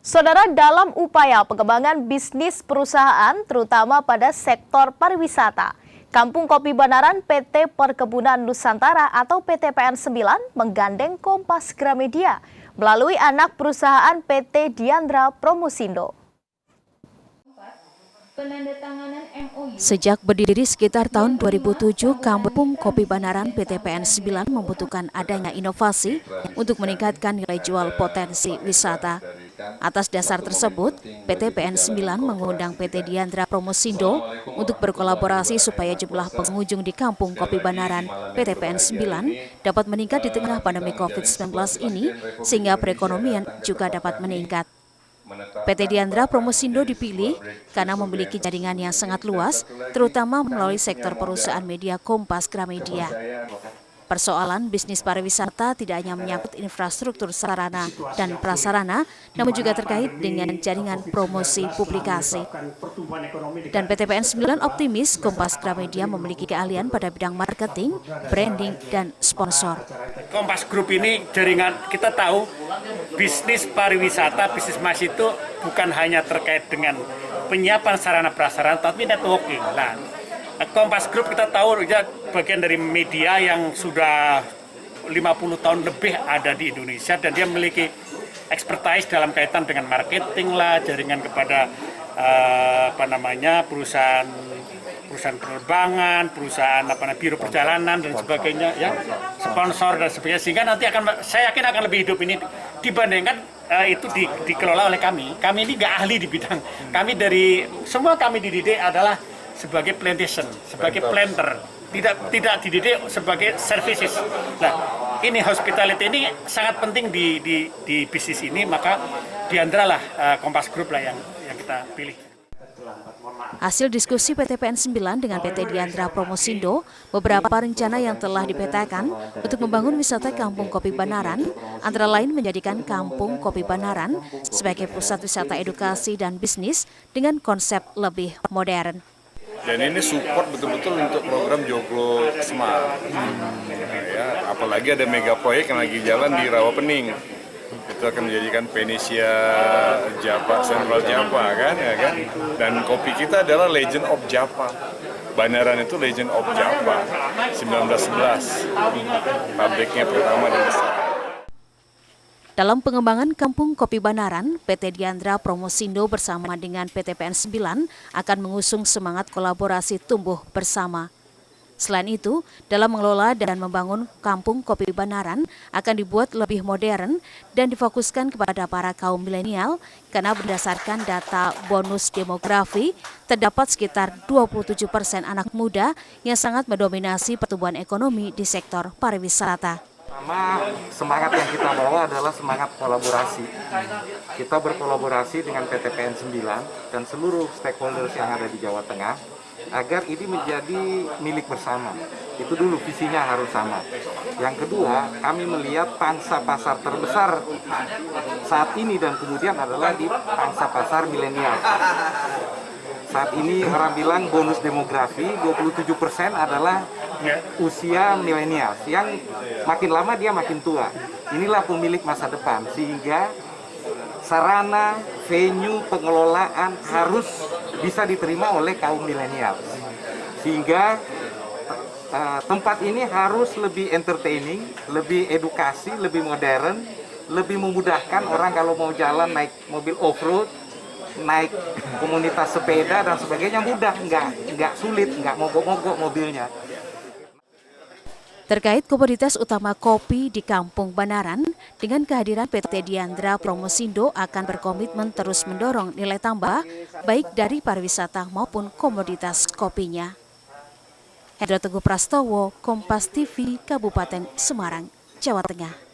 Saudara, dalam upaya pengembangan bisnis perusahaan, terutama pada sektor pariwisata, Kampung Kopi Banaran PT Perkebunan Nusantara atau PT PN9 menggandeng Kompas Gramedia melalui anak perusahaan PT Diandra Promosindo. Sejak berdiri sekitar tahun 2007, Kampung Kopi Banaran PT PN9 membutuhkan adanya inovasi untuk meningkatkan nilai jual potensi wisata. Atas dasar tersebut, PT PN9 mengundang PT Diandra Promosindo untuk berkolaborasi supaya jumlah pengunjung di Kampung Kopi Banaran PT PN9 dapat meningkat di tengah pandemi COVID-19 ini, sehingga perekonomian juga dapat meningkat. PT Diandra Promosindo dipilih karena memiliki jaringan yang sangat luas, terutama melalui sektor perusahaan media Kompas Gramedia. Persoalan bisnis pariwisata tidak hanya menyangkut infrastruktur sarana dan prasarana, namun juga terkait dengan jaringan promosi publikasi. Dan PT PN9 optimis Kompas Gramedia memiliki keahlian pada bidang marketing, branding, dan sponsor. Kompas Group ini jaringan, kita tahu bisnis pariwisata, bisnis mas itu bukan hanya terkait dengan penyiapan sarana prasarana, tapi networking. Nah, Kompas Group kita tahu ya bagian dari media yang sudah 50 tahun lebih ada di Indonesia, dan dia memiliki expertise dalam kaitan dengan marketing lah, jaringan kepada perusahaan penerbangan, perusahaan biro perjalanan dan sebagainya, ya, sponsor dan sebagainya, sehingga nanti saya yakin akan lebih hidup ini dibandingkan itu dikelola oleh kami. Kami ini nggak ahli di bidang, kami semua kami dididik adalah sebagai plantation, sebagai planter, tidak dididik sebagai services. Nah, ini hospitality ini sangat penting di bisnis ini, maka Diandra lah, Kompas Group lah yang kita pilih. Hasil diskusi PT PN9 dengan PT Diandra Promosindo, beberapa rencana yang telah dipetakan untuk membangun wisata Kampung Kopi Banaran, antara lain menjadikan Kampung Kopi Banaran sebagai pusat wisata edukasi dan bisnis dengan konsep lebih modern. Dan ini support betul-betul untuk program Joglo Smart. Ya, apalagi ada mega proyek yang lagi jalan di Rawapening. Itu akan menjadikan Venesia Java, Central Java kan, ya kan. Dan kopi kita adalah Legend of Java. Banaran itu Legend of Java 1911. Pabriknya pertama dan besar. Dalam pengembangan Kampung Kopi Banaran, PT Diandra Promosindo bersama dengan PT PN9 akan mengusung semangat kolaborasi tumbuh bersama. Selain itu, dalam mengelola dan membangun Kampung Kopi Banaran akan dibuat lebih modern dan difokuskan kepada para kaum milenial, karena berdasarkan data bonus demografi, terdapat sekitar 27% anak muda yang sangat mendominasi pertumbuhan ekonomi di sektor pariwisata. Pertama, semangat yang kita bawa adalah semangat kolaborasi. Kita berkolaborasi dengan PT PN9 dan seluruh stakeholders yang ada di Jawa Tengah agar ini menjadi milik bersama. Itu dulu, visinya harus sama. Yang kedua, kami melihat pangsa pasar terbesar saat ini dan kemudian adalah di pangsa pasar milenial. Saat ini orang bilang bonus demografi 27% adalah usia milenial, yang makin lama dia makin tua. Inilah pemilik masa depan, sehingga sarana, venue, pengelolaan harus bisa diterima oleh kaum milenial. Sehingga tempat ini harus lebih entertaining, lebih edukasi, lebih modern, lebih memudahkan orang kalau mau jalan naik mobil off-road, naik komunitas sepeda dan sebagainya, mudah, nggak sulit, nggak mogok-mogok mobilnya. Terkait komoditas utama kopi di Kampung Banaran, dengan kehadiran PT Diandra Promosindo akan berkomitmen terus mendorong nilai tambah, baik dari pariwisata maupun komoditas kopinya. Hendra Teguh Prastowo, Kompas TV, Kabupaten Semarang, Jawa Tengah.